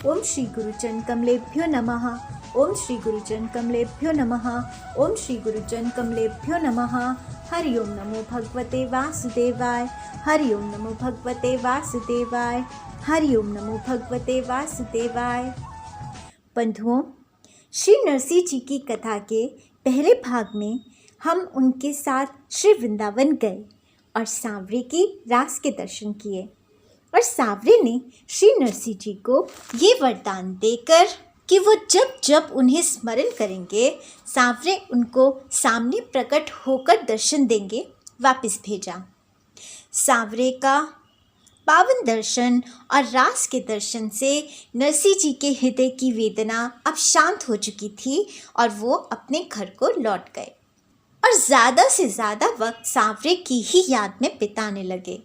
ओम श्री गुरुचरण कमलेभ्यो नमः। ओम श्री गुरुचरण कमलेभ्यो नमः। ओम श्री गुरुचरण कमलेभ्यो नमः। हरि ओम नमो भगवते वासुदेवाय। हरि ओम नमो भगवते वासुदेवाय। हरि ओम नमो भगवते वासुदेवाय। बंधुओं, श्री नरसिंह जी की कथा के पहले भाग में हम उनके साथ श्री वृंदावन गए और सांवरे की रास के दर्शन किए और सांवरे ने श्री नरसिंह जी को ये वरदान देकर कि वो जब जब उन्हें स्मरण करेंगे सांवरे उनको सामने प्रकट होकर दर्शन देंगे, वापस भेजा। सांवरे का पावन दर्शन और रास के दर्शन से नरसिंह जी के हृदय की वेदना अब शांत हो चुकी थी और वो अपने घर को लौट गए और ज़्यादा से ज़्यादा वक्त सांवरे की ही याद में बिताने लगे।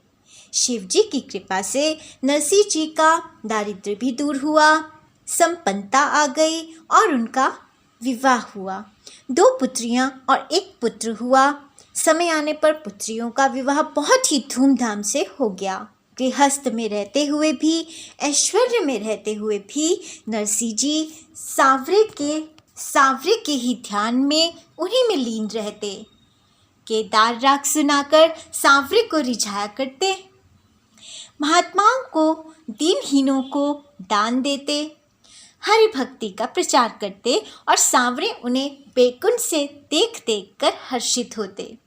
शिव जी की कृपा से नरसिंह जी का दारिद्र्य भी दूर हुआ, संपन्नता आ गई और उनका विवाह हुआ। 2 पुत्रियां और 1 पुत्र हुआ। समय आने पर पुत्रियों का विवाह बहुत ही धूमधाम से हो गया। गृहस्थ में रहते हुए भी, ऐश्वर्य में रहते हुए भी नरसिंह जी सांवरे के ही ध्यान में उन्हीं में लीन रहते। केदार राग सुनाकर सांवरे को रिझाया करते, महात्माओं को, दीनहीनों को दान देते, हरि भक्ति का प्रचार करते और सांवरे उन्हें बैकुंठ से देख देख कर हर्षित होते।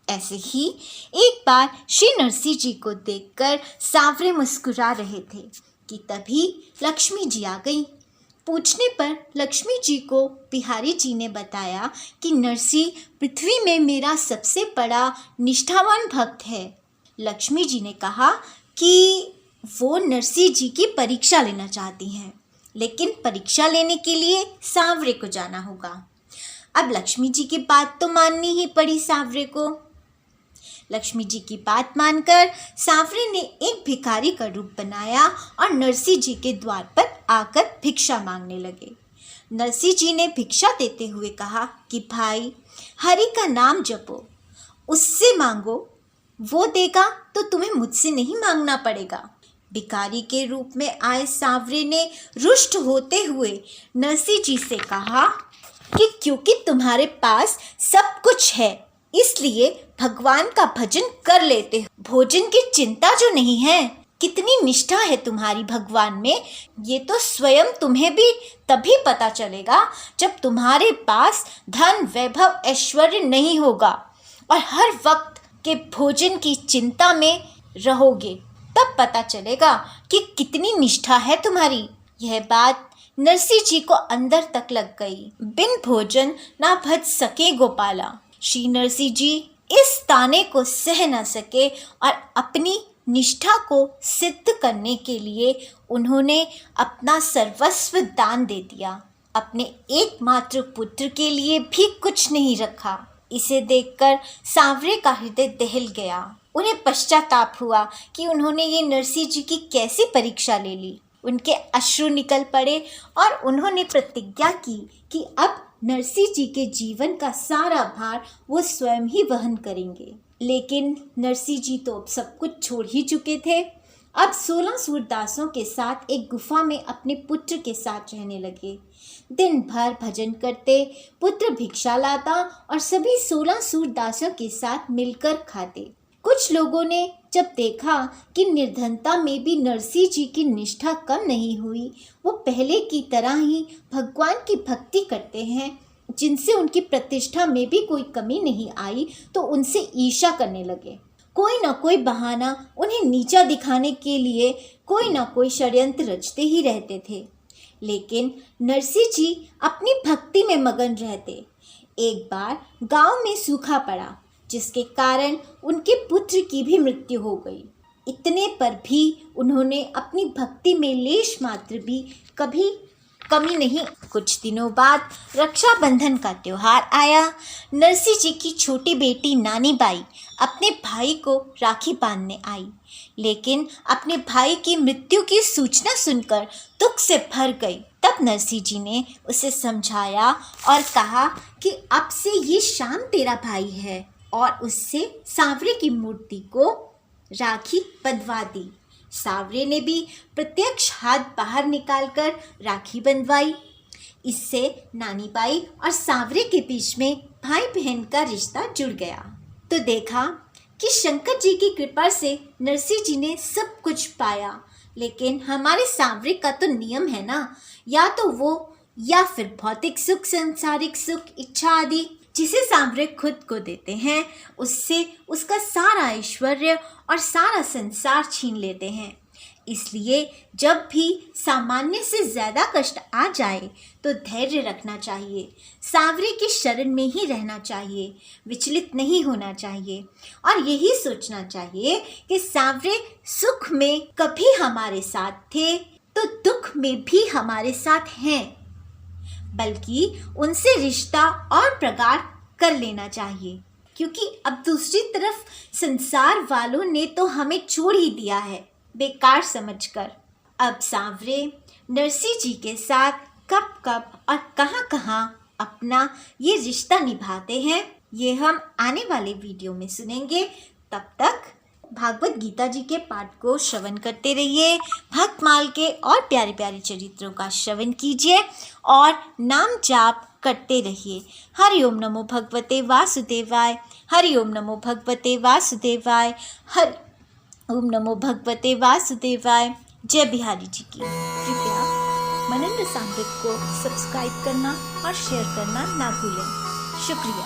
ऐसे ही एक बार श्री नरसिंह जी को देखकर सांवरे मुस्कुरा रहे थे कि तभी लक्ष्मी जी आ गई। पूछने पर लक्ष्मी जी को बिहारी जी ने बताया कि नरसिंह पृथ्वी में मेरा सबसे बड़ा निष्ठावान भक्त है। लक्ष्मी जी ने कहा कि वो नरसिंह जी की परीक्षा लेना चाहती हैं, लेकिन परीक्षा लेने के लिए सांवरे को जाना होगा। अब लक्ष्मी जी की बात तो माननी ही पड़ी सांवरे को। लक्ष्मी जी की बात मानकर सांवरे ने एक भिखारी का रूप बनाया और नरसिंह जी के द्वार पर आकर भिक्षा मांगने लगे। नरसिंह जी ने भिक्षा देते हुए कहा कि भाई, हरि का नाम जपो, उससे मांगो, वो देगा तो तुम्हें मुझसे नहीं मांगना पड़ेगा। भिखारी के रूप में आए सांवरे ने रुष्ट होते हुए नरसिंह जी से कहा कि क्योंकि तुम्हारे पास सब कुछ है इसलिए भगवान का भजन कर लेते हो, भोजन की चिंता जो नहीं है। कितनी निष्ठा है तुम्हारी भगवान में, ये तो स्वयं तुम्हें भी तभी पता चलेगा जब तुम्हारे पास धन, वैभव, ऐश्वर्य नहीं होगा और हर वक्त के भोजन की चिंता में रहोगे, तब पता चलेगा कि कितनी निष्ठा है तुम्हारी। यह बात नरसिंह जी को अंदर तक लग गई। बिन भोजन ना भज सके गोपाला। श्री नरसिंह जी इस ताने को सह न सके और अपनी निष्ठा को सिद्ध करने के लिए उन्होंने अपना सर्वस्व दान दे दिया। अपने एकमात्र पुत्र के लिए भी कुछ नहीं रखा। इसे देखकर सांवरे का हृदय दहल गया। उन्हें पश्चाताप हुआ कि उन्होंने ये नरसिंह जी की कैसी परीक्षा ले ली। उनके अश्रु निकल पड़े और उन्होंने प्रतिज्ञा की कि अब नरसिंह जी के जीवन का सारा भार वो स्वयं ही वहन करेंगे। लेकिन नरसिंह जी तो सब कुछ छोड़ ही चुके थे। अब 16 सूरदासों के साथ एक गुफा में अपने पुत्र के साथ रहने लगे। दिन भर भजन करते, पुत्र भिक्षा लाता और सभी 16 सूरदासों के साथ मिलकर खाते। कुछ लोगों ने जब देखा कि निर्धनता में भी नरसिंह जी की निष्ठा कम नहीं हुई, वो पहले की तरह ही भगवान की भक्ति करते हैं, जिनसे उनकी प्रतिष्ठा में भी कोई कमी नहीं आई, तो उनसे ईर्ष्या करने लगे। कोई ना कोई बहाना उन्हें नीचा दिखाने के लिए कोई ना कोई षड्यंत्र रचते ही रहते थे। लेकिन नरसिंह जी अपनी भक्ति में मगन रहते। एक बार गांव में सूखा पड़ा, जिसके कारण उनके पुत्र की भी मृत्यु हो गई। इतने पर भी उन्होंने अपनी भक्ति में लेश मात्र भी कभी कमी नहीं। कुछ दिनों बाद रक्षाबंधन का त्योहार आया। नरसिंह जी की छोटी बेटी नानी बाई अपने भाई को राखी बांधने आई, लेकिन अपने भाई की मृत्यु की सूचना सुनकर दुख से भर गई। तब नरसिंह जी ने उसे समझाया और कहा कि अब से ये श्याम तेरा भाई है और उससे सांवरे की मूर्ति को राखी बंधवा दी। सांवरे ने भी प्रत्यक्ष हाथ बाहर निकालकर राखी बंधवाई। इससे नानी बाई और सांवरे के बीच में भाई बहन का रिश्ता जुड़ गया। तो देखा कि शंकर जी की कृपा से नरसिंह जी ने सब कुछ पाया, लेकिन हमारे सांवरे का तो नियम है ना, या तो वो या फिर भौतिक सुख, सांसारिक सुख, इच्छा आदि, जिसे सांवरे खुद को देते हैं, उससे उसका सारा ऐश्वर्य और सारा संसार छीन लेते हैं। इसलिए जब भी सामान्य से ज़्यादा कष्ट आ जाए तो धैर्य रखना चाहिए, सांवरे की शरण में ही रहना चाहिए, विचलित नहीं होना चाहिए और यही सोचना चाहिए कि सांवरे सुख में कभी हमारे साथ थे तो दुख में भी हमारे साथ हैं, बल्कि उनसे रिश्ता और प्रगाढ़ कर लेना चाहिए, क्योंकि अब दूसरी तरफ संसार वालों ने तो हमें छोड़ ही दिया है बेकार समझकर। अब सांवरे नरसिंह जी के साथ कब कब और कहाँ कहाँ अपना ये रिश्ता निभाते हैं, ये हम आने वाले वीडियो में सुनेंगे। तब तक भागवत गीता जी के पाठ को श्रवण करते रहिए, भक्तमाल के और प्यारे प्यारे चरित्रों का श्रवण कीजिए और नाम जाप करते रहिए। हरि ओम नमो भगवते वासुदेवाय, हरि ओम नमो भगवते वासुदेवाय, हरि ओम नमो भगवते वासुदेवाय। जय बिहारी जी की। कृपया मनन रसामृत को सब्सक्राइब करना और शेयर करना ना भूलें। शुक्रिया।